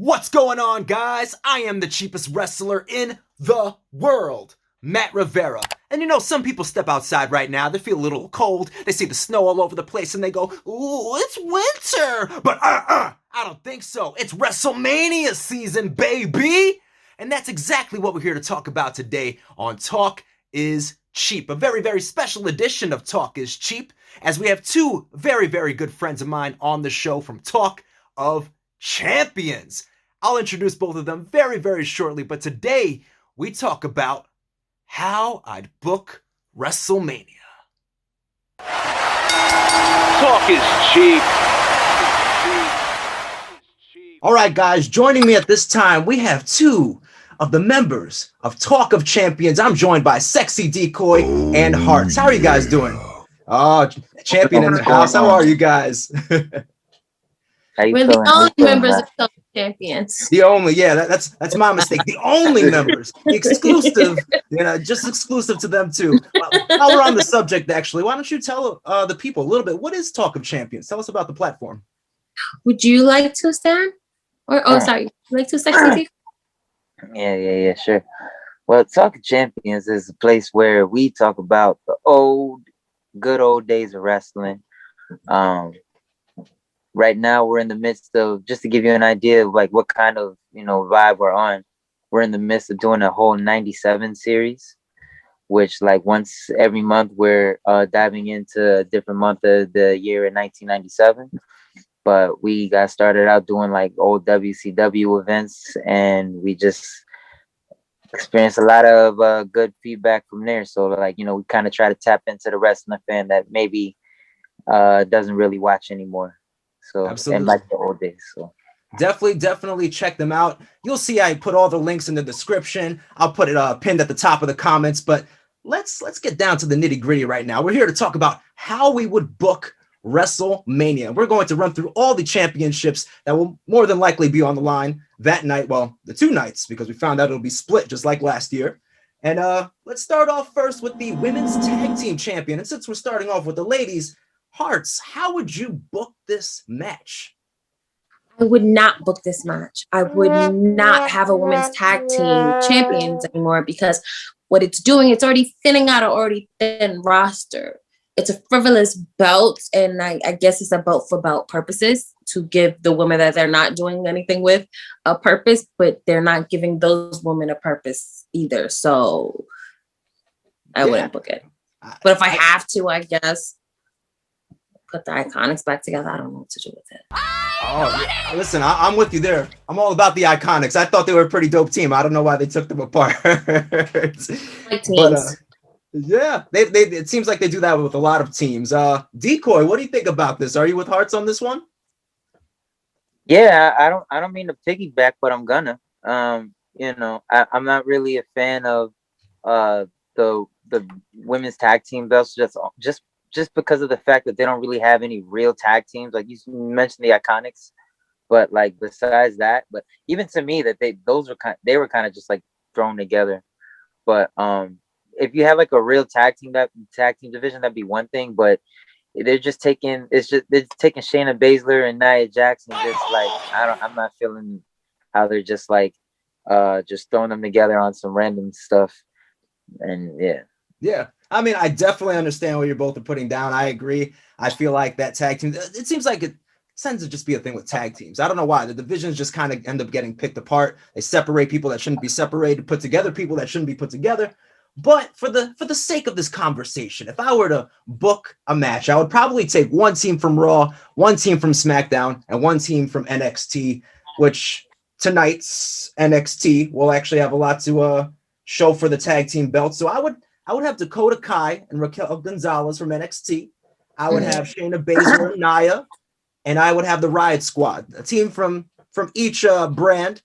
What's going on, guys? I am the cheapest wrestler in the world, Matt Rivera. And you know, some people step outside right now, they feel a little cold, they see the snow all over the place, and they go, ooh, it's winter! But I don't think so. It's WrestleMania season, baby! And that's exactly what we're here to talk about today on Talk is Cheap. A very, very special edition of Talk is Cheap, as we have two very, very good friends of mine on the show from Talk of Champions. I'll introduce both of them very, very shortly, but today we talk about how I'd book WrestleMania. Talk is cheap. All right, guys, joining me at this time, we have two of the members of Talk of Champions. I'm joined by Sexy Decoy and Hearts. How are you guys doing? Oh, champion in the house. How are you guys? We're the only members of Talk of Champions. The only, yeah, that's my mistake. The only members, the exclusive, just exclusive to them too. While we're on the subject, actually, why don't you tell the people a little bit, what is Talk of Champions? Tell us about the platform. Would you like to, Stan? Sorry, like to, Sexy? Yeah, sure. Well, Talk of Champions is a place where we talk about the good old days of wrestling. Right now, we're in the midst of, just to give you an idea of like what kind of vibe we're on. We're in the midst of doing a whole 97 series, which like once every month we're diving into a different month of the year in 1997. But we got started out doing like old WCW events, and we just experienced a lot of good feedback from there. So like, we kind of try to tap into the wrestling fan that maybe doesn't really watch anymore. So, absolutely. And like the old days. So definitely check them out. You'll see I put all the links in the description. I'll put it pinned at the top of the comments. But let's get down to the nitty gritty right now. We're here to talk about how we would book WrestleMania. We're going to run through all the championships that will more than likely be on the line that night. Well, the two nights, because we found out it'll be split just like last year. And let's start off first with the women's tag team champion. And since we're starting off with the ladies, Hearts, how would you book this match? I would not book this match. I would not have a women's tag team champions anymore, because what it's doing, it's already thinning out an already thin roster. It's a frivolous belt, and I guess it's a belt for belt purposes, to give the women that they're not doing anything with a purpose, but they're not giving those women a purpose either. So I wouldn't book it. But if I have to, I guess put the Iconics back together. I don't know what to do with it. Oh, yeah. Listen, I'm with you there. I'm all about the Iconics. I thought they were a pretty dope team. I don't know why they took them apart. But, yeah, they it seems like they do that with a lot of teams. Decoy, what do you think about this? Are you with Hearts on this one? Yeah, I don't mean to piggyback, but I'm gonna. I'm not really a fan of the women's tag team belts, just because of the fact that they don't really have any real tag teams. Like you mentioned the Iconics, but like besides that, but even to me that they were kind of just like thrown together. But if you have like a real tag team division, that'd be one thing. But they're taking Shayna Baszler and Nia Jackson. Just like I'm not feeling how they're just like just throwing them together on some random stuff. And yeah. I mean, I definitely understand what you're both are putting down. I agree. I feel like that tag team, it seems like it tends to just be a thing with tag teams. I don't know why. The divisions just kind of end up getting picked apart. They separate people that shouldn't be separated, put together people that shouldn't be put together. But for the sake of this conversation, if I were to book a match, I would probably take one team from Raw, one team from SmackDown, and one team from NXT, which tonight's NXT will actually have a lot to show for the tag team belt. So I would have Dakota Kai and Raquel Gonzalez from NXT. I would have Shayna Baszler and Nia, and I would have the Riot Squad, a team from each brand,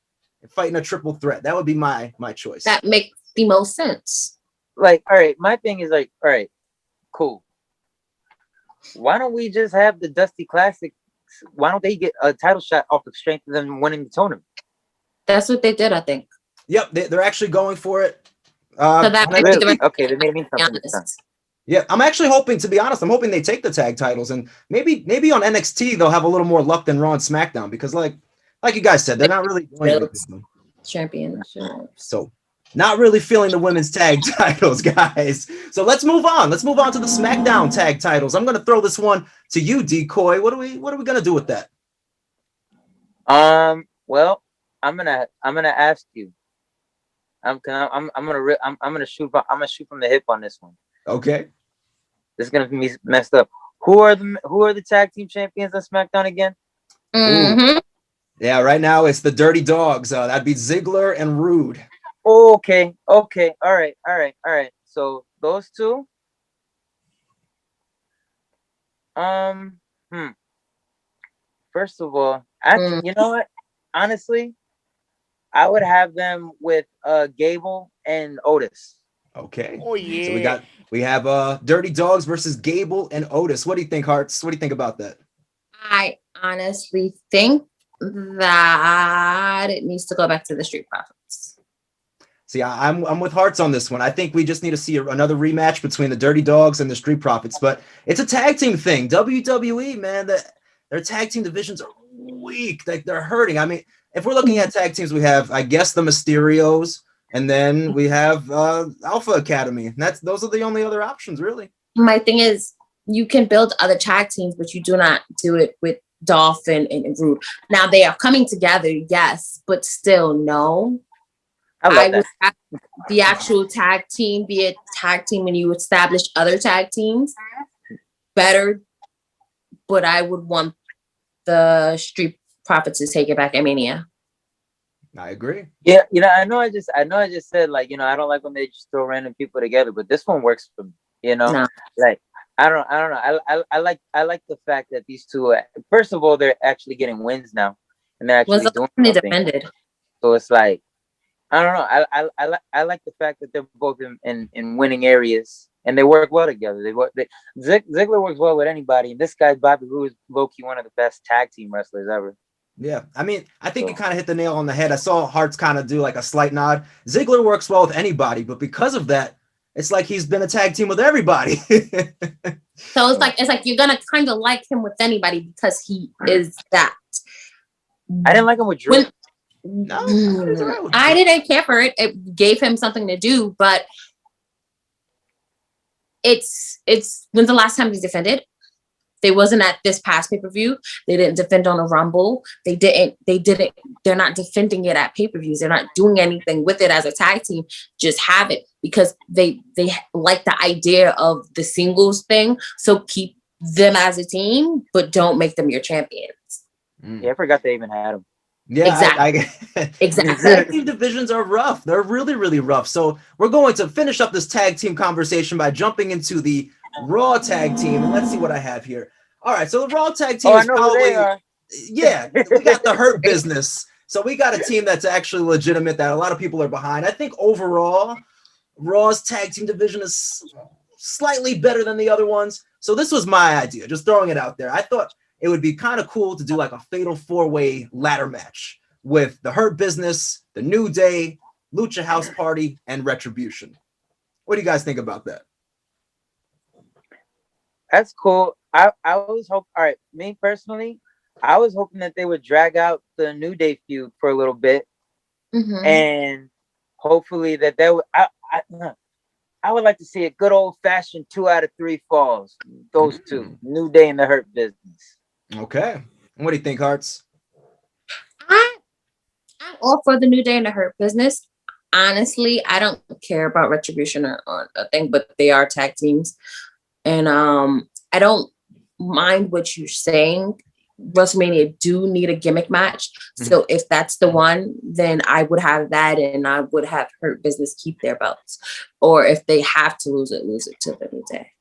fighting a triple threat. That would be my choice. That makes the most sense. Like, all right, my thing is like, all right, cool. Why don't we just have the Dusty Classic? Why don't they get a title shot off the strength of them winning the tournament? That's what they did, I think. Yep, they're actually going for it. So that really? Okay, they may mean something. Yeah, I'm actually hoping, to be honest, I'm hoping they take the tag titles, and maybe on NXT they'll have a little more luck than Raw and SmackDown, because like like you guys said, they're not really doing anything. Championship. So not really feeling the women's tag titles, guys. So let's move on. Let's move on to the Smackdown tag titles. I'm gonna throw this one to you, Decoy. What are we gonna do with that? Well, I'm gonna ask you. I'm gonna shoot from the hip on this one. Okay. This is gonna be messed up. Who are the tag team champions on SmackDown again? Mm-hmm. Yeah, right now it's the Dirty Dogs. That'd be Ziggler and Rude. Okay. All right. So those two. First of all, you know what? Honestly, I would have them with Gable and Otis. Okay. Oh yeah. So we have Dirty Dogs versus Gable and Otis. What do you think, Hearts? What do you think about that? I honestly think that it needs to go back to the Street Profits. See, I'm with Hearts on this one. I think we just need to see another rematch between the Dirty Dogs and the Street Profits, but it's a tag team thing. WWE, man, their tag team divisions are weak. They're hurting. I mean, if we're looking at tag teams, we have, I guess, the Mysterios, and then we have Alpha Academy. And those are the only other options, really. My thing is, you can build other tag teams, but you do not do it with Dolphin and Rude. Now they are coming together, yes, but still no. I would have the actual tag team be a tag team when you establish other tag teams better, but I would want the Street Profits to take it back at Mania. I agree. Yeah, I know I just said, like, I don't like when they just throw random people together, but this one works for me, No. Like, I don't know. I like the fact that these two, first of all, they're actually getting wins now, and they're actually doing something. Defended. So it's like, I don't know. I like the fact that they're both in winning areas, and they work well together. Ziggler works well with anybody, and this guy Bobby Roode is low-key one of the best tag team wrestlers ever. Yeah, I mean, I think you kind of hit the nail on the head. I saw Hearts kind of do like a slight nod. Ziggler works well with anybody, but because of that, it's like he's been a tag team with everybody. So it's like you're gonna kind of like him with anybody because he is that. I didn't like him with Drew. No, I didn't care for it. It gave him something to do, but it's when's the last time he defended? They wasn't at this past pay-per-view. They didn't defend on a Rumble. They're not defending it at pay-per-views. They're not doing anything with it as a tag team. Just have it because they like the idea of the singles thing. So keep them as a team, but don't make them your champions. Yeah, I forgot they even had them. Yeah, exactly. Exactly. Tag team divisions are rough. They're really, really rough. So we're going to finish up this tag team conversation by jumping into the Raw tag team. And let's see what I have here. All right, so the Raw tag team is probably, yeah, we got the Hurt Business. So we got a team that's actually legitimate that a lot of people are behind. I think overall, Raw's tag team division is slightly better than the other ones. So this was my idea, just throwing it out there. I thought it would be kind of cool to do like a fatal four-way ladder match with the Hurt Business, the New Day, Lucha House Party, and Retribution. What do you guys think about that? That's cool. I was hoping, all right, me personally, I was hoping that they would drag out the New Day feud for a little bit. Mm-hmm. And hopefully that they would, I would like to see a good old-fashioned 2 out of 3 falls. Those two, New Day and the Hurt Business. Okay. What do you think, Hearts? I'm all for the New Day and the Hurt Business. Honestly, I don't care about Retribution or a thing, but they are tag teams. And I don't mind what you're saying. WrestleMania do need a gimmick match. So if that's the one, then I would have that and I would have Hurt Business keep their belts. Or if they have to lose it to the New Day.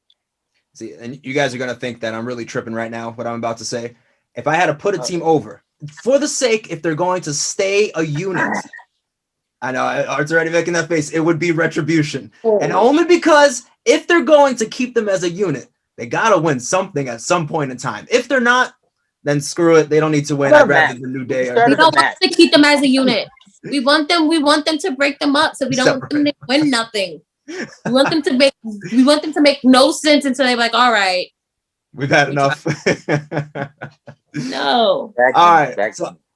See, and you guys are going to think that I'm really tripping right now, what I'm about to say. If I had to put a team over, for the sake, if they're going to stay a unit, I know Art's already making that face, it would be Retribution. And only because if they're going to keep them as a unit, they got to win something at some point in time. If they're not, then screw it. They don't need to win. I'd rather the New Day. We don't want to keep them as a unit. We want them to break them up so we don't want them to win nothing. We want them to make no sense until they're like, all right. We've had enough. No. All right. So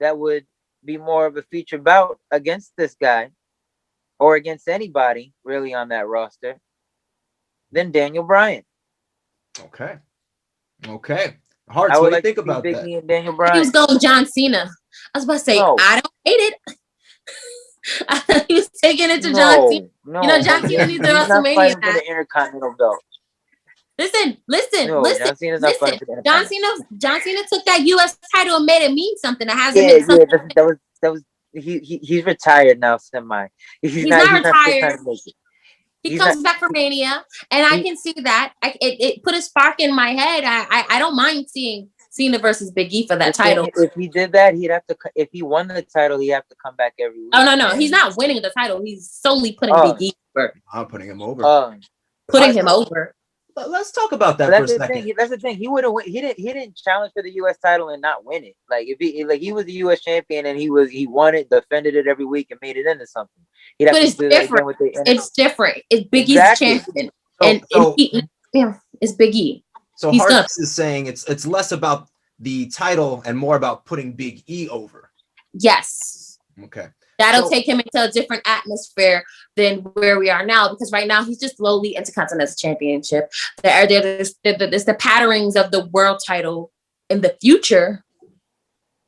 that would be more of a feature bout against this guy or against anybody really on that roster than Daniel Bryan. Okay. Hearts, I what would do you like think to see about Big that? E and Daniel He Bryan. was going John Cena. I was about to say, No. I don't hate it. He was taking it to John Cena. No, You know, John Cena needs a he's not WrestleMania fighting for match. the Intercontinental belt. Listen. No, John Cena's not fighting for the Intercontinental. John Cena took that U.S. title and made it mean something. That hasn't Yeah, been something. that was. He's retired now, semi. He's not retired. To make it. He comes back for Mania, and I can see that. It put a spark in my head. I don't mind seeing Cena versus Big E for that title. If he did that, he'd have to. If he won the title, he'd have to come back every week. Oh no, he's not winning the title. He's solely putting Big E over. I'm putting him over. Putting him over. Let's talk about that for a second. That's the thing. He would have. He didn't challenge for the U.S. title and not win it. Like if he was the U.S. champion and he won it, defended it every week, and made it into something. He'd have but to it's do different. That again It's different. It's Big E's champion, it's Big E. So Hartz is saying it's less about the title and more about putting Big E over. Yes. Okay. That'll take him into a different atmosphere than where we are now, because right now he's just lowly Intercontinental Championship. There's the patterns of the world title in the future,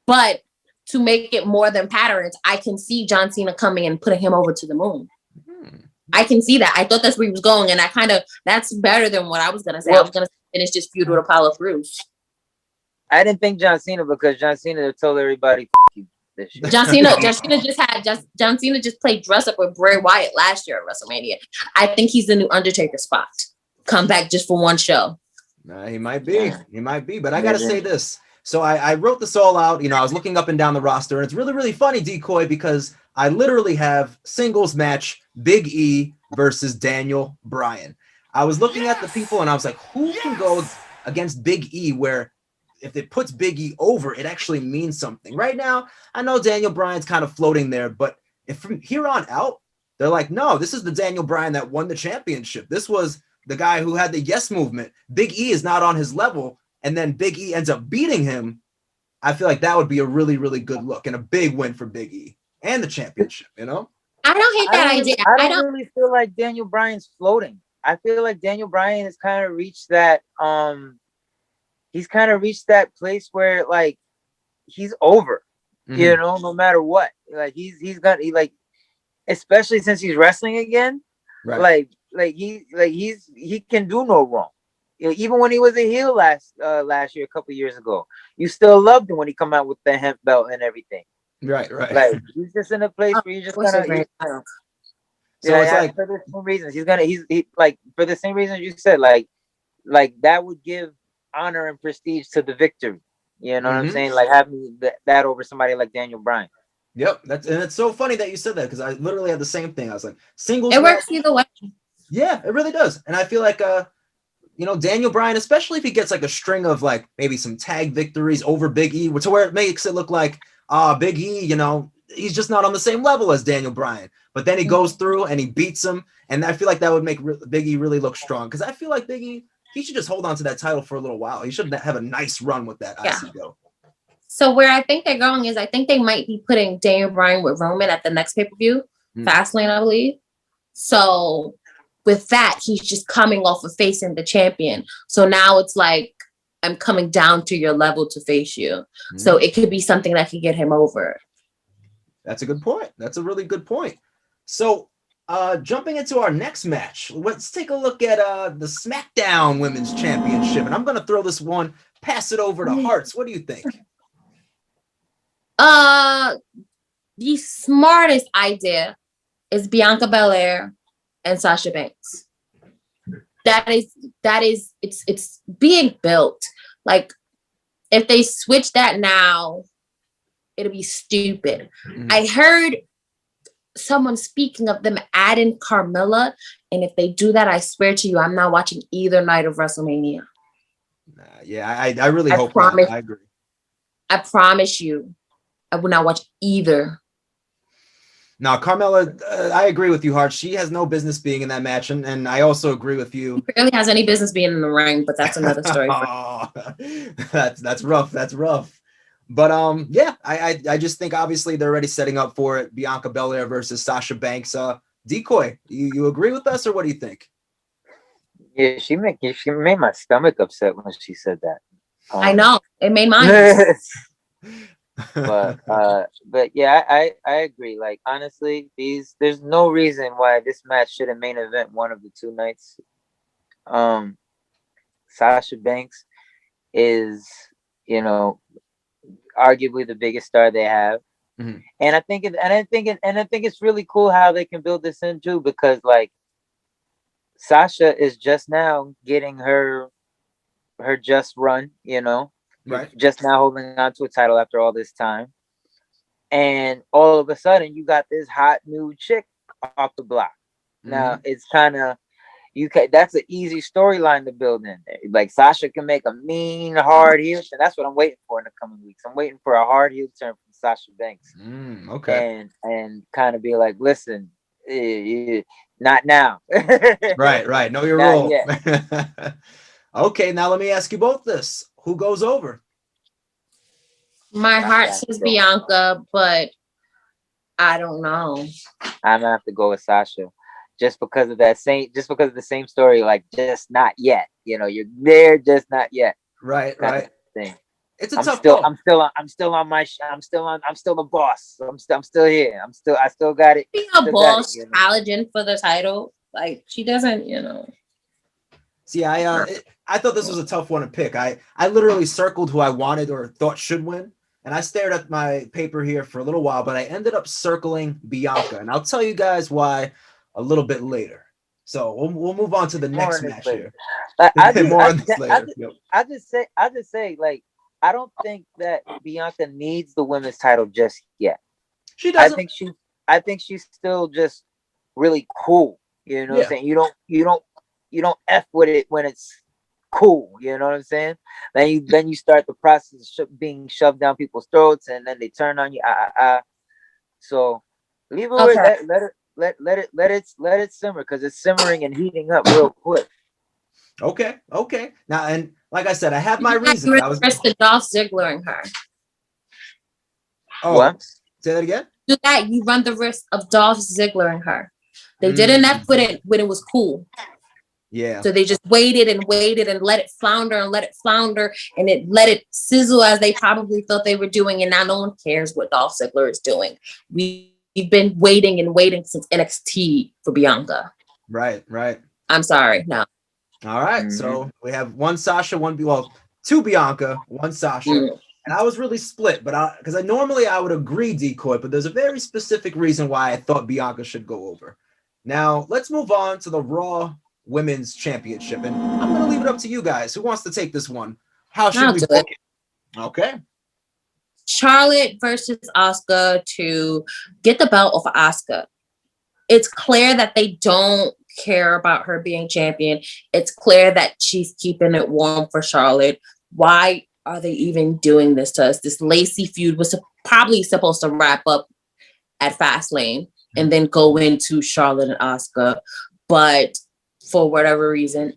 but to make it more than patterns, I can see John Cena coming and putting him over to the moon. I can see that. I thought that's where he was going, and that's better than what I was gonna say. I was gonna finish this feud with Apollo Crews. I didn't think John Cena, because John Cena told everybody F you this year. John Cena just played dress up with Bray Wyatt last year at WrestleMania. I think he's the new Undertaker spot. Come back just for one show. He might be. But I gotta say this. So I wrote this all out. I was looking up and down the roster, and it's really, really funny, Decoy, because I literally have singles match Big E versus Daniel Bryan. I was looking at the people, and I was like, who can go against Big E where if it puts Big E over, it actually means something. Right now, I know Daniel Bryan's kind of floating there, but if from here on out, they're like, no, this is the Daniel Bryan that won the championship. This was the guy who had the yes movement. Big E is not on his level, and then Big E ends up beating him. I feel like that would be a really, really good look and a big win for Big E and the championship, I don't hate that idea. I don't really feel like Daniel Bryan's floating. I feel like Daniel Bryan has kind of reached that he's kind of reached that place where like he's over, no matter what. Like he's especially since he's wrestling again, right? He can do no wrong. Even when he was a heel last year, a couple years ago, you still loved him when he come out with the hemp belt and everything. Right. Like he's just in a place where you just gonna. So it's like for the same reasons he's like for the same reasons you said, like that would give honor and prestige to the victory. You know what I'm saying? Like having that over somebody like Daniel Bryan. Yep, it's so funny that you said that, because I literally had the same thing. I was like, singles. It works either way. Yeah, it really does, and I feel like Daniel Bryan, especially if he gets like a string of like maybe some tag victories over Big E, to where it makes it look like Big E, he's just not on the same level as Daniel Bryan. But then he goes through and he beats him, and I feel like that would make Big E really look strong, because I feel like Big E, he should just hold on to that title for a little while. He should have a nice run with that IC belt. So where I think they're going is I think they might be putting Daniel Bryan with Roman at the next pay-per-view, Fastlane, I believe. So with that, he's just coming off of facing the champion. So now it's like, I'm coming down to your level to face you. So it could be something that could get him over. That's a good point. That's a really good point. So jumping into our next match, let's take a look at the Smackdown Women's Championship. And I'm going to throw this one, pass it over to Hearts. What do you think? The smartest idea is Bianca Belaire and Sasha Banks. That is it's being built. Like if they switch that now, it'll be stupid. I heard someone speaking of them adding Carmella, and if they do that, I swear to you, I'm not watching either night of WrestleMania. I really hope not. I agree. I promise you, I will not watch either. Now, Carmella, I agree with you, Hart. She has no business being in that match, and I also agree with you. She barely has any business being in the ring, but that's another story. That's rough. That's rough. But yeah, I just think obviously they're already setting up for it. Bianca Belair versus Sasha Banks. Decoy, you agree with us, or what do you think? Yeah, she made my stomach upset when she said that. I know it made mine. but yeah, I agree. Like honestly, there's no reason why this match shouldn't main event one of the two nights. Sasha Banks is, arguably the biggest star they have. Mm-hmm. And I think it's really cool how they can build this in too, because like Sasha is just now getting her just run, Right. just now holding on to a title after all this time. And all of a sudden you got this hot new chick off the block. Now it's kind of, that's an easy storyline to build in. Like Sasha can make a mean hard heel, and that's what I'm waiting for in the coming weeks. I'm waiting for a hard heel turn from Sasha Banks. Okay. And kind of be like, listen, not now. Right. Know your Not role. yet. Okay, now let me ask you both this: who goes over? My heart says Bianca, but I don't know. I'm gonna have to go with Sasha. Just because of the same story, like just not yet. You're there, just not yet. Right. Thing. It's a I'm tough still, call. I'm still on my. I'm still the boss. I'm still here. I still got it. Being a boss challenging for the title, like she doesn't, See, I thought this was a tough one to pick. I literally circled who I wanted or thought should win, and I stared at my paper here for a little while, but I ended up circling Bianca, and I'll tell you guys why a little bit later. So we'll move on to the next match here. I just say, like, I don't think that Bianca needs the women's title just yet. She doesn't. I think she's still just really cool. You know what I'm saying? You don't F with it when it's cool. You know what I'm saying? Then you start the process of being shoved down people's throats, and then they turn on you. So leave it with that. Let it simmer, because it's simmering and heating up real quick. Okay. Now, and like I said, I have my reason. I was the Dolph Ziggler her. Oh, what? Say that again. Do that. You run the risk of Dolph Ziggler her. They didn't have put it when it was cool. Yeah. So they just waited and let it flounder and it let it sizzle as they probably thought they were doing. And now no one cares what Dolph Ziggler is doing. We've been waiting since NXT for Bianca. Right. I'm sorry. No. All right. So we have one Sasha, two Bianca, one Sasha. And I was really split, but because normally I would agree, Decoy, but there's a very specific reason why I thought Bianca should go over. Now, let's move on to the Raw Women's Championship. And I'm going to leave it up to you guys. Who wants to take this one? How should we book it? Okay. Charlotte versus Asuka to get the belt off of Asuka. It's clear that they don't care about her being champion. It's clear that she's keeping it warm for Charlotte. Why are they even doing this to us? This Lacey feud was probably supposed to wrap up at Fastlane and then go into Charlotte and Asuka, but for whatever reason,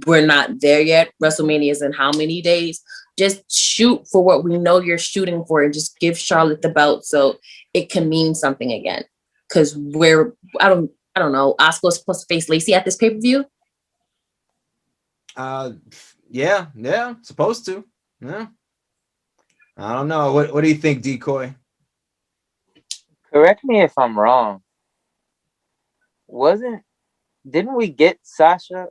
we're not there yet. WrestleMania is in how many days? Just shoot for what we know you're shooting for and just give Charlotte the belt so it can mean something again. Because I don't know. Asuka's supposed to face Lacey at this pay-per-view. Yeah, supposed to. Yeah. I don't know. What do you think, Decoy? Correct me if I'm wrong. Didn't we get Sasha,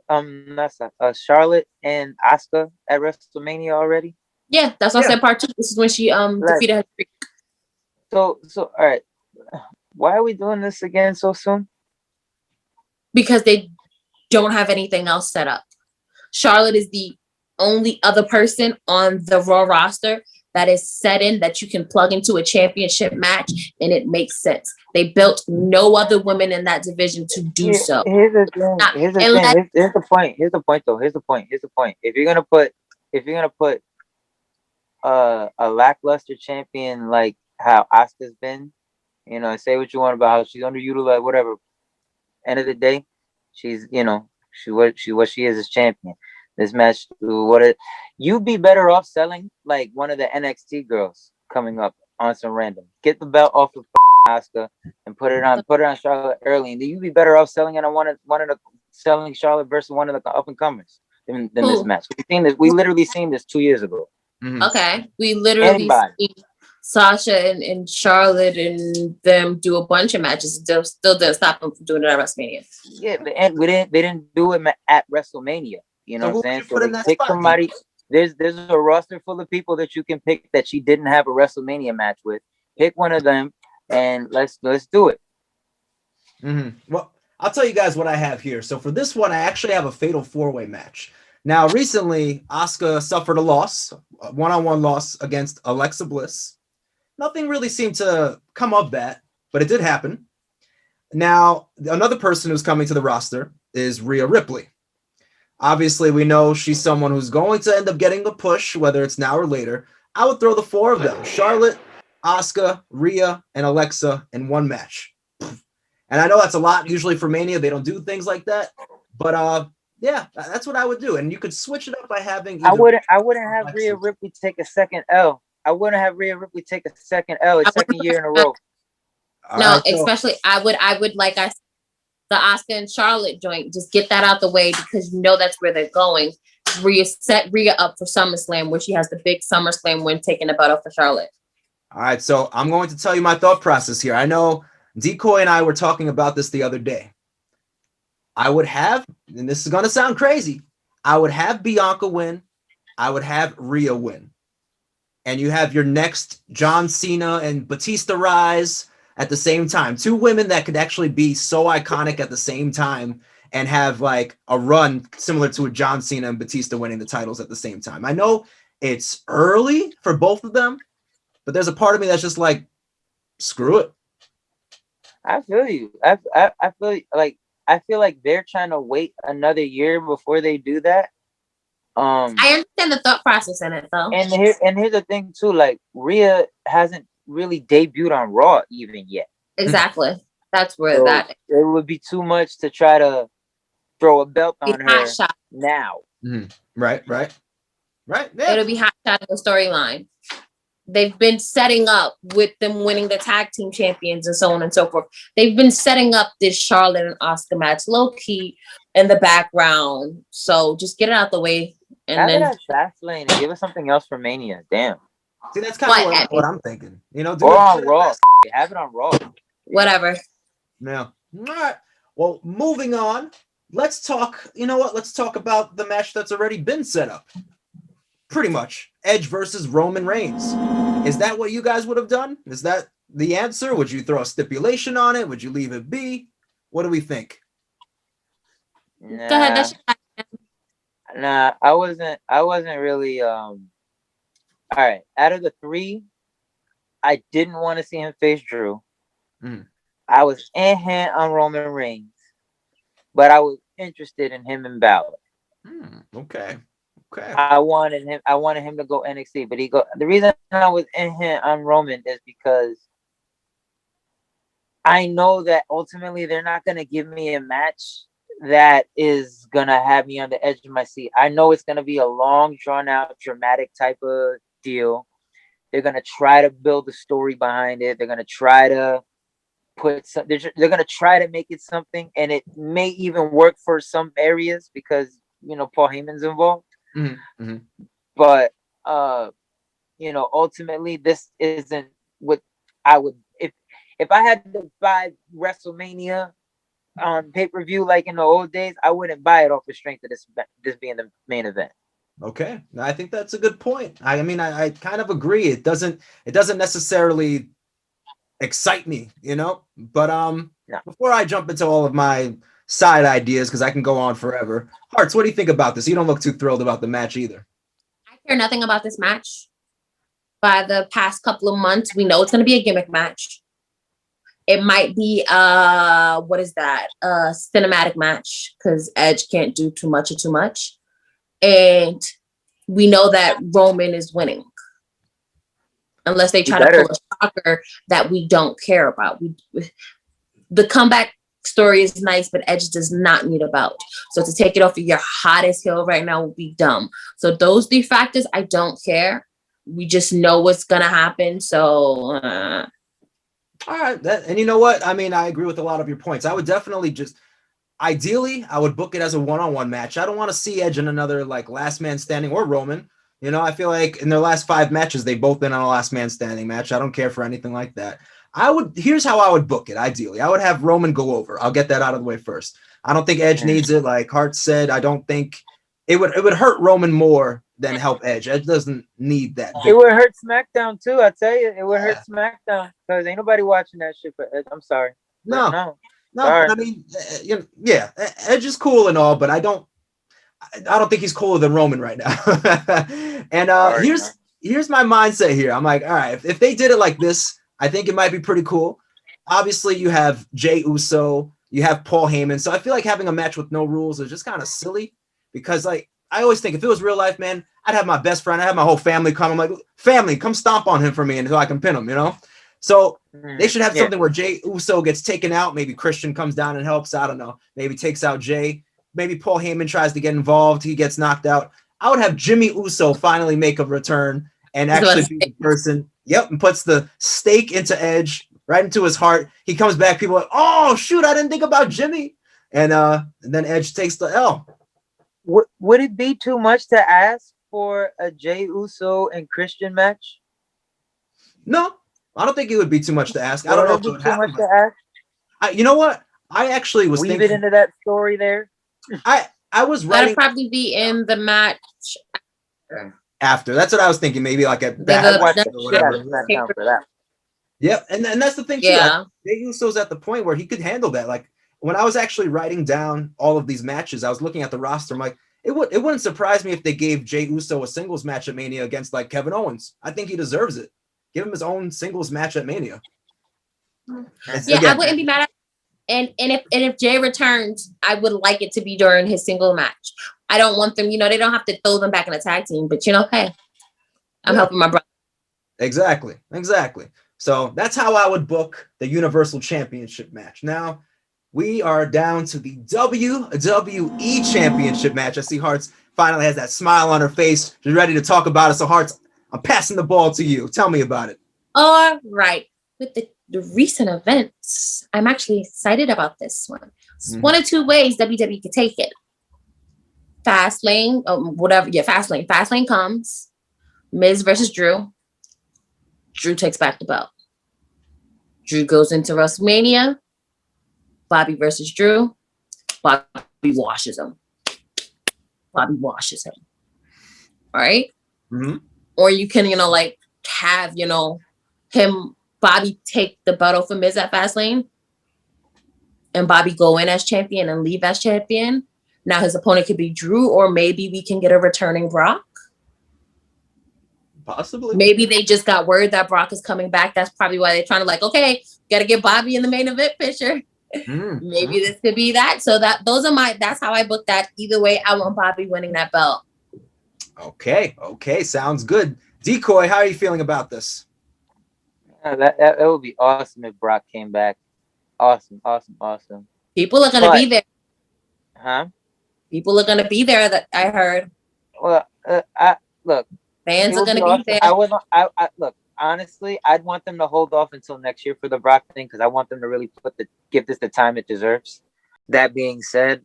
Charlotte and Asuka at WrestleMania already? Yeah, that's what I said part 2. This is when she defeated her. So all right. Why are we doing this again so soon? Because they don't have anything else set up. Charlotte is the only other person on the Raw roster that is set in that you can plug into a championship match and it makes sense. They built no other women in that division to do so. Here's the point. Here's the point. If you're gonna put a lackluster champion like how Asuka's been, say what you want about how she's underutilized, whatever. End of the day, she's what she is as champion. This match, you'd be better off selling like one of the NXT girls coming up on some random. Get the belt off of Asuka and put it on Charlotte early, and then you'd be better off selling it on one of the selling Charlotte versus one of the up and comers than this match. We've seen this. We literally seen this 2 years ago. Mm-hmm. Okay, we literally seen Sasha and Charlotte and them do a bunch of matches. Still didn't stop them from doing it at WrestleMania. Yeah, but they didn't do it at WrestleMania. You know what I'm saying? So they pick somebody. There's a roster full of people that you can pick that she didn't have a WrestleMania match with. Pick one of them and let's do it. Mm-hmm. Well, I'll tell you guys what I have here. So for this one, I actually have a fatal 4-way match. Now, recently, Asuka suffered a loss, a one-on-one loss against Alexa Bliss. Nothing really seemed to come of that, but it did happen. Now, another person who's coming to the roster is Rhea Ripley. Obviously, we know she's someone who's going to end up getting the push, whether it's now or later. I would throw the 4 of them, Charlotte, Asuka, Rhea, and Alexa in one match. And I know that's a lot. Usually for Mania, they don't do things like that. But yeah, that's what I would do. And you could switch it up by having. I wouldn't have Rhea Ripley take a second L. I wouldn't have Rhea Ripley take a second L, a second year in a row. Especially I would like the Asuka and Charlotte joint. Just get that out the way because you know that's where they're going. Set Rhea up for SummerSlam, where she has the big SummerSlam win, taking the belt off for Charlotte. All right, so I'm going to tell you my thought process here. I know Decoy and I were talking about this the other day. I would have, and this is going to sound crazy, I would have Bianca win. I would have Rhea win. And you have your next John Cena and Batista rise at the same time. 2 women that could actually be so iconic at the same time and have like a run similar to a John Cena and Batista winning the titles at the same time. I know it's early for both of them, but there's a part of me that's just like, screw it. I feel you. I feel like they're trying to wait another year before they do that. I understand the thought process in it though. And here's the thing too, like Rhea hasn't really debuted on Raw even yet. Exactly. That's where it would be too much to try to throw a belt on her now. Mm-hmm. Right. Yeah. It'll be hot shot in the storyline. They've been setting up with them winning the tag team champions and so on and so forth. They've been setting up this Charlotte and Asuka match low key in the background. So just get it out the way. And have then it at Fastlane and give us something else for Mania. Damn. See, that's kind of what I'm thinking. You know, or on Raw. Have it on Raw. Whatever. Yeah. All right. Well, moving on. Let's talk. You know what? Let's talk about the match that's already been set up. Pretty much. Edge versus Roman Reigns. Is that what you guys would have done? Is that the answer? Would you throw a stipulation on it? Would you leave it be? What do we think? Nah. Go ahead. Nah, I wasn't really all right. Out of the 3, I didn't want to see him face Drew. Mm. I was on Roman Reigns, but I was interested in him and Balor. Okay. I wanted him to go NXT, but the reason I was on Roman is because I know that ultimately they're not gonna give me a match that is gonna have me on the edge of my seat. I know it's gonna be a long, drawn out, dramatic type of deal. They're gonna try to build a story behind it. They're gonna try to they're gonna try to make it something, and it may even work for some areas because Paul Heyman's involved. Mm-hmm. But ultimately this isn't what I would if I had to buy WrestleMania on pay-per-view like in the old days. I wouldn't buy it off the strength of this being the main event. Okay, I think that's a good point. I mean, I kind of agree. It doesn't necessarily excite me, But No. Before I jump into all of my side ideas, because I can go on forever. Hearts, what do you think about this? You don't look too thrilled about the match either. I care nothing about this match. By the past couple of months, we know it's going to be a gimmick match. It might be what is that? A cinematic match because Edge can't do too much. And we know that Roman is winning. Unless they try to pull a shocker that we don't care about. The comeback story is nice, but Edge does not need a belt. So to take it off of your hottest heel right now would be dumb. So those 3 factors, I don't care. We just know what's gonna happen. So all right, and you know what? I mean, I agree with a lot of your points. I would definitely ideally, I would book it as a one-on-one match. I don't want to see Edge in another like last man standing or Roman. You know, I feel like in their last 5 matches, they've both been on a last man standing match. I don't care for anything like that. Here's how I would book it. Ideally, I would have Roman go over. I'll get that out of the way first. I don't think Edge needs it. Like Hart said, I don't think it would hurt Roman more than help Edge. Edge doesn't need that. It would hurt SmackDown too. I tell you, it would hurt SmackDown because ain't nobody watching that shit for Edge. I'm sorry. No. I mean, Edge is cool and all, but I don't think he's cooler than Roman right now. And here's my mindset here. I'm like, all right, if they did it like this, I think it might be pretty cool. Obviously, you have Jey Uso, you have Paul Heyman, so I feel like having a match with no rules is just kind of silly because, like, I always think if it was real life, man, I'd have my best friend, I'd have my whole family come. I'm like, family, come stomp on him for me until I can pin him, you know? So they should have something where Jey Uso gets taken out. Maybe Christian comes down and helps. I don't know. Maybe takes out Jey. Maybe Paul Heyman tries to get involved. He gets knocked out. I would have Jimmy Uso finally make a return and actually be the person. Yep, and puts the stake into Edge, right into his heart. He comes back. People are like, oh, shoot, I didn't think about Jimmy. And then Edge takes the L. Would it be too much to ask for a Jey Uso and Christian match? No. I don't think it would be too much to ask. I don't know if it would too much to ask. You know what? I actually was thinking. Weave it into that story there. I was writing. That'd probably be in the match after. That's what I was thinking. Maybe like a bad or whatever. Yep, and that's the thing too. Yeah. Like, Jey Uso's at the point where he could handle that. Like when I was actually writing down all of these matches, I was looking at the roster. I'm like, it wouldn't surprise me if they gave Jey Uso a singles match at Mania against like Kevin Owens. I think he deserves it. Give him his own singles match at Mania. I wouldn't be mad at it. And if Jay returns, I would like it to be during his single match. I don't want them, they don't have to throw them back in a tag team, but hey, I'm helping my brother. Exactly. So that's how I would book the Universal Championship match. Now we are down to the WWE Championship match. I see Hearts finally has that smile on her face. She's ready to talk about it. So Hearts, I'm passing the ball to you. Tell me about it. All right. With the recent events, I'm actually excited about this one. One of 2 ways WWE could take it. Fastlane, Fastlane. Fastlane comes. Miz versus Drew. Drew takes back the belt. Drew goes into WrestleMania. Bobby versus Drew. Bobby washes him. All right? Mm-hmm. Or you can, have, Bobby take the belt off of Miz at Fastlane and Bobby go in as champion and leave as champion. Now his opponent could be Drew, or maybe we can get a returning Brock. Possibly. Maybe they just got word that Brock is coming back. That's probably why they're trying to got to get Bobby in the main event picture. Maybe this could be that. So that's how I booked that. Either way, I want Bobby winning that belt. Okay. Sounds good. Decoy, how are you feeling about this? That would be awesome if Brock came back. Awesome. People are going to be there. Huh? People are going to be there, that I heard. Well, look. Fans are going to be there. I look, honestly, I'd want them to hold off until next year for the Brock thing because I want them to really give this the time it deserves. That being said,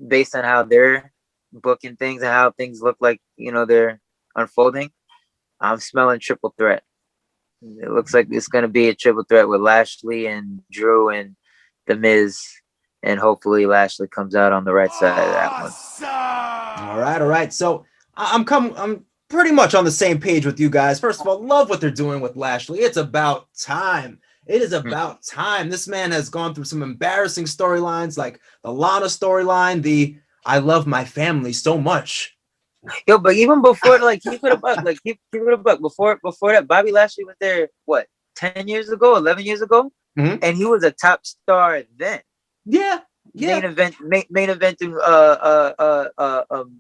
based on how they're booking things and how things look like, they're unfolding, I'm smelling triple threat. It looks like it's going to be a triple threat with Lashley and Drew and The Miz, and hopefully Lashley comes out on the right side of that one. All right. So I'm pretty much on the same page with you guys. First of all, love what they're doing with Lashley. It's about time. It is about time. This man has gone through some embarrassing storylines, like the Lana storyline, the I love my family so much. Yo, but even before, keep it a buck. Keep it a buck. Before that, Bobby Lashley was there, 10 years ago, 11 years ago? Mm-hmm. And he was a top star then. Yeah. Main event in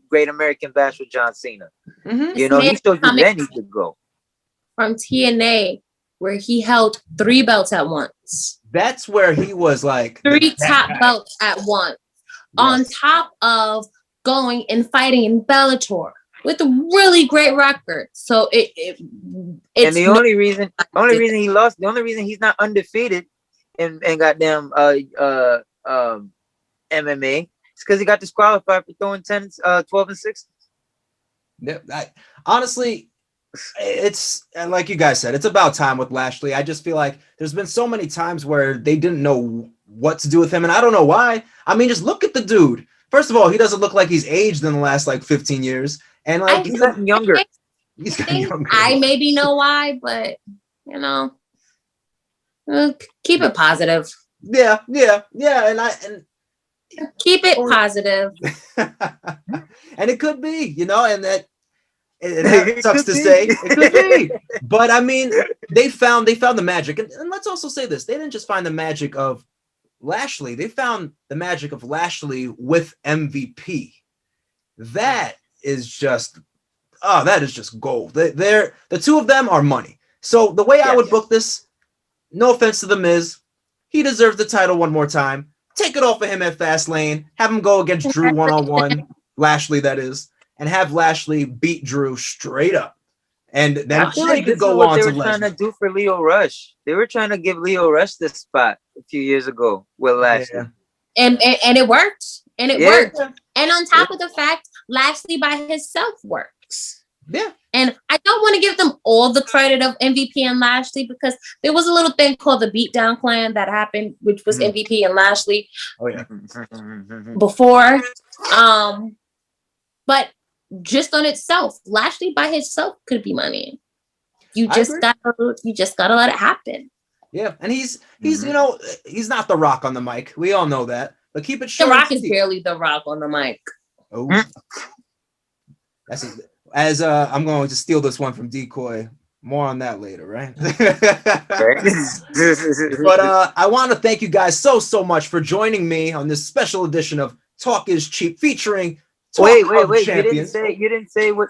Great American Bash with John Cena. Mm-hmm. He still then to go. From TNA, where he held 3 belts at once. That's where he was like 3 top belts at once, on top of going and fighting in Bellator with a really great record. So it's and the only reason he lost, the only reason he's not undefeated in goddamn MMA is because he got disqualified for throwing 12 and 6. Yeah, honestly, it's like you guys said, it's about time with Lashley. I just feel like there's been so many times where they didn't know what to do with him, and I don't know why. I mean, just look at the dude. First of all, he doesn't look like he's aged in the last like 15 years, and like he's gotten younger. He's gotten younger. I maybe know why, but you know, keep it positive. Yeah, and keep it positive. And it could be, you know, and that it sucks to say. It could be. But I mean, they found the magic. And let's also say this. They didn't just find the magic of Lashley. They found the magic of Lashley with MVP. That is just gold. The two of them are money. So the way I would book this, no offense to The Miz, he deserves the title one more time. Take it off of him at Fastlane. Have him go against Drew one-on-one. Lashley, that is. And have Lashley beat Drew straight up. And then I feel like could go on to they were trying to do for Leo Rush. They were trying to give Leo Rush this spot a few years ago with Lashley. Yeah. And it worked. And it worked. And on top of the fact, Lashley by himself works. Yeah. And I don't want to give them all the credit of MVP and Lashley, because there was a little thing called the Beatdown Clan that happened, which was MVP and Lashley before. But just on itself, Lashley by himself could be money. You just gotta let it happen. Yeah, and he's you know, he's not The Rock on the mic. We all know that. But keep it short. The Rock is barely The Rock on the mic. Oh, that's it. As I'm going to steal this one from Decoy. More on that later, right? But I want to thank you guys so much for joining me on this special edition of Talk Is Cheap, featuring Wait. Champions. You didn't say what?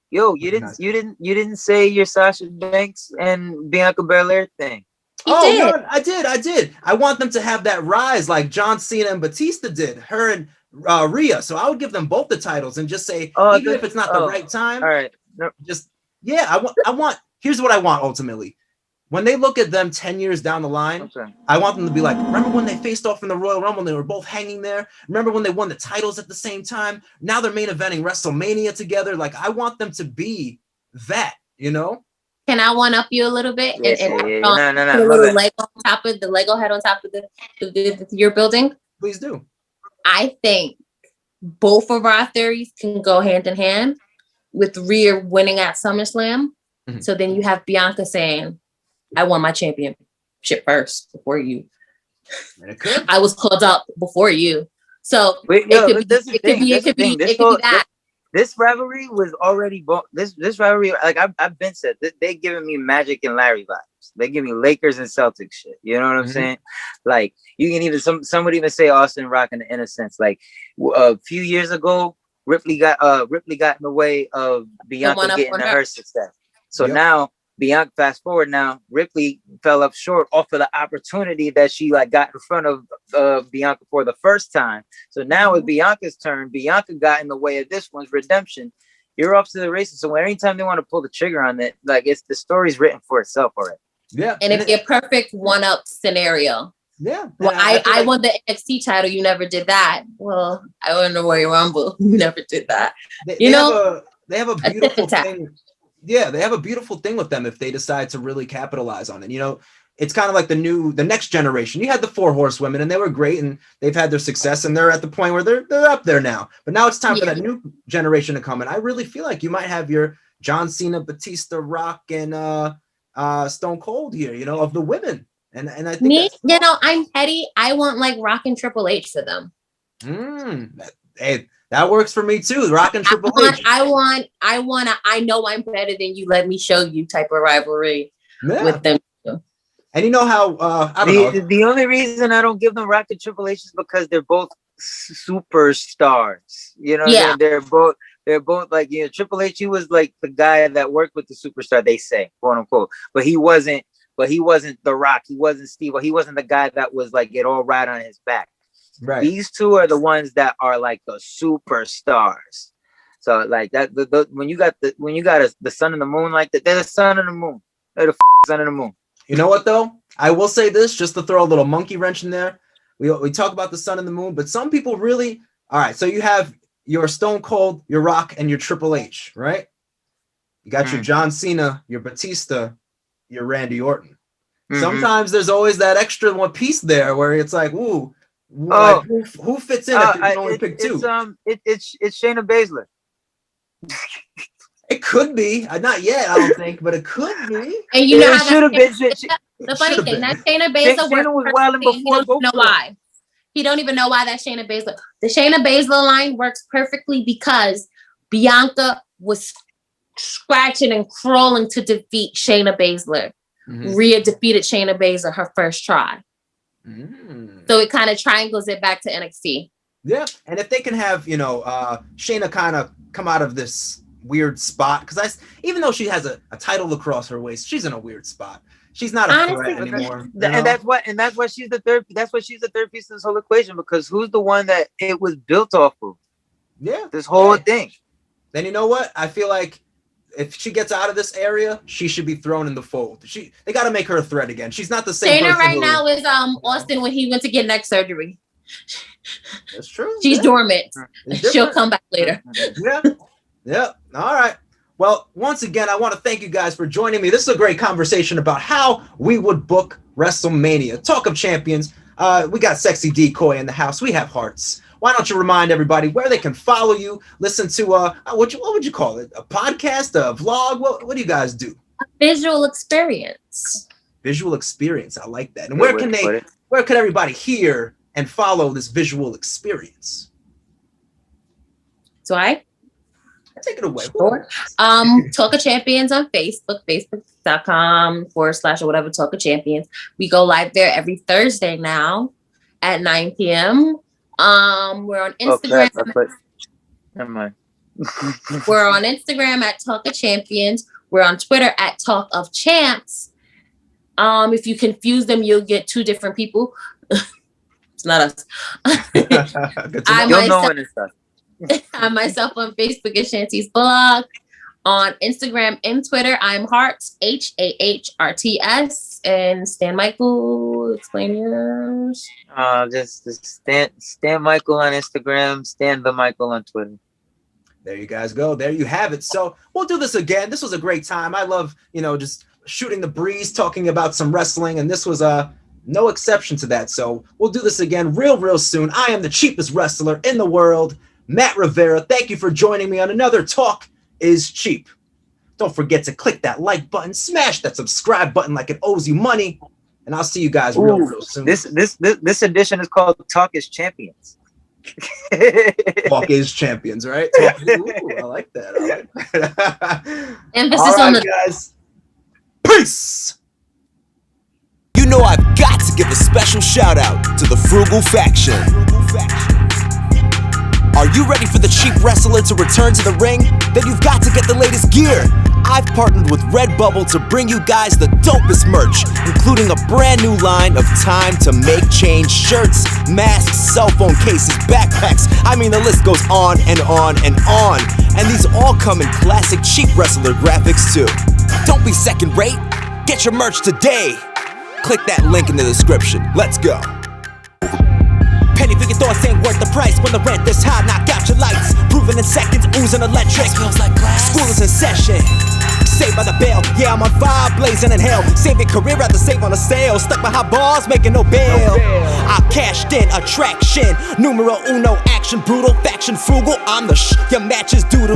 Yo, you didn't say your Sasha Banks and Bianca Belaire thing. No, I did. I want them to have that rise like John Cena and Batista did. Her and Rhea. So I would give them both the titles and just say, even if it's not the right time, all right. I want. Here's what I want ultimately. When they look at them 10 years down the line, I want them to be like, remember when they faced off in the Royal Rumble and they were both hanging there? Remember when they won the titles at the same time? Now they're main eventing WrestleMania together. Like, I want them to be that, you know? Can I one up you a little bit? No. Put a little Lego on top of the Lego head on top of your building? Please do. I think both of our theories can go hand in hand with Rhea winning at SummerSlam. Mm-hmm. So then you have Bianca saying, I won my championship first before you. I was called up before you. So it could be that. This rivalry was already this rivalry, like I've been said, they giving me Magic and Larry vibes. They give me Lakers and Celtics shit. You know what I'm saying? Like, you can even some would even say Austin Rock in the innocence. Like a few years ago, Ripley got in the way of Bianca getting to her success. So now Bianca, fast forward now, Ripley fell up short off of the opportunity that she like got in front of Bianca for the first time. So now with Bianca's turn, Bianca got in the way of this one's redemption. You're off to the races. So anytime they want to pull the trigger on it, like the story's written for itself already. Yeah. And it'd be a perfect one-up scenario. Yeah. Well, I won the NXT title. You never did that. Well, I won the Royal Rumble. You never did that. They have a beautiful thing. Yeah, they have a beautiful thing with them if they decide to really capitalize on it. You know, it's kind of like the next generation. You had the 4 horsewomen and they were great and they've had their success and they're at the point where they're up there now. But now it's time for that new generation to come. And I really feel like you might have your John Cena, Batista, Rock, and Stone Cold here, you know, of the women. And I think I'm petty. I want like Rock and Triple H for them. Hey, that works for me too. Rock and Triple H. I know I'm better than you. Let me show you type of rivalry with them. And you know how the only reason I don't give them Rock and Triple H is because they're both superstars. You know, they're both like, you know, Triple H, he was like the guy that worked with the superstar, they say, quote unquote, but he wasn't but he wasn't The Rock. He wasn't Steve. He wasn't the guy that was like it all right on his back. Right. These two are the ones that are like the superstars. So like that, when you got the sun and the moon like that, they're the sun and the moon. They're the sun and the moon. You know what though? I will say this just to throw a little monkey wrench in there. We talk about the sun and the moon, but some people really. All right, so you have your Stone Cold, your Rock, and your Triple H, right? You got your John Cena, your Batista, your Randy Orton. Sometimes there's always that extra one piece there where it's like, ooh, like, who fits in if you can only pick two? It's Shayna Baszler. It could be. Not yet, I don't think, but it could be. And you know how should have been. The funny thing, that Shayna Baszler was wilding before. He don't know why. He don't even know why that Shayna Baszler. The Shayna Baszler line works perfectly because Bianca was scratching and crawling to defeat Shayna Baszler. Rhea defeated Shayna Baszler her first try. So it kind of triangles it back to NXT. Yeah, and if they can have, Shayna kind of come out of this weird spot, because even though she has a title across her waist, she's in a weird spot. She's not a threat anymore. And that's why she's the third. That's why she's the third piece of this whole equation, because who's the one that it was built off of? Yeah, this whole thing. Then you know what? I feel like if she gets out of this area, she should be thrown in the fold. They got to make her a threat again. She's not the same. Shayna right now is Austin when he went to get neck surgery. That's true. She's dormant. She'll come back later. Yeah. All right. Well, once again, I want to thank you guys for joining me. This is a great conversation about how we would book WrestleMania. Talk of Champions. We got Sexy Decoy in the house. We have hearts. Why don't you remind everybody where they can follow you, listen to what would you call it? A podcast, a vlog? What do you guys do? A visual experience. Visual experience. I like that. And where can everybody hear and follow this visual experience? So take it away. Sure. Talk of Champions on Facebook, facebook.com/ or whatever, Talk of Champions. We go live there every Thursday now at 9 p.m. We're on Instagram. Never mind. We're on Instagram at Talk of Champions. We're on Twitter at Talk of Champs. If you confuse them, you'll get two different people. It's not us. You'll know when it's us. I myself on Facebook is Shanty's Blog. On Instagram and Twitter, I'm Hearts, HAHRTS. And Stan Michael, explain yours. Just Stan Michael on Instagram, Stan the Michael on Twitter. There you guys go. There you have it. So we'll do this again. This was a great time. I love, just shooting the breeze, talking about some wrestling, and this was no exception to that. So we'll do this again real soon. I am the cheapest wrestler in the world, Matt Rivera. Thank you for joining me on another Talk is Cheap. Don't forget to click that like button, smash that subscribe button like it owes you money, and I'll see you guys real soon. This edition is called Talk is Champions. Talk is Champions, right? I like that. Emphasis on the guys. Peace. You know I've got to give a special shout out to the Frugal Faction. Are you ready for the cheap wrestler to return to the ring? Then you've got to get the latest gear. I've partnered with Redbubble to bring you guys the dopest merch, including a brand new line of time to make change shirts, masks, cell phone cases, backpacks. I mean, the list goes on and on and on. And these all come in classic cheap wrestler graphics too. Don't be second rate. Get your merch today. Click that link in the description. Let's go. Penny for your thoughts ain't worth the price. When the rent this high, knock out your lights. Proven in seconds, oozing electric. Smells like glass. School is in session. Saved by the bell. Yeah, I'm on fire, blazing in hell. Save your career, rather save on a sale. Stuck by high bars, making no bail. I cashed in, attraction. Numero uno, action brutal, faction frugal. I'm the your matches doodle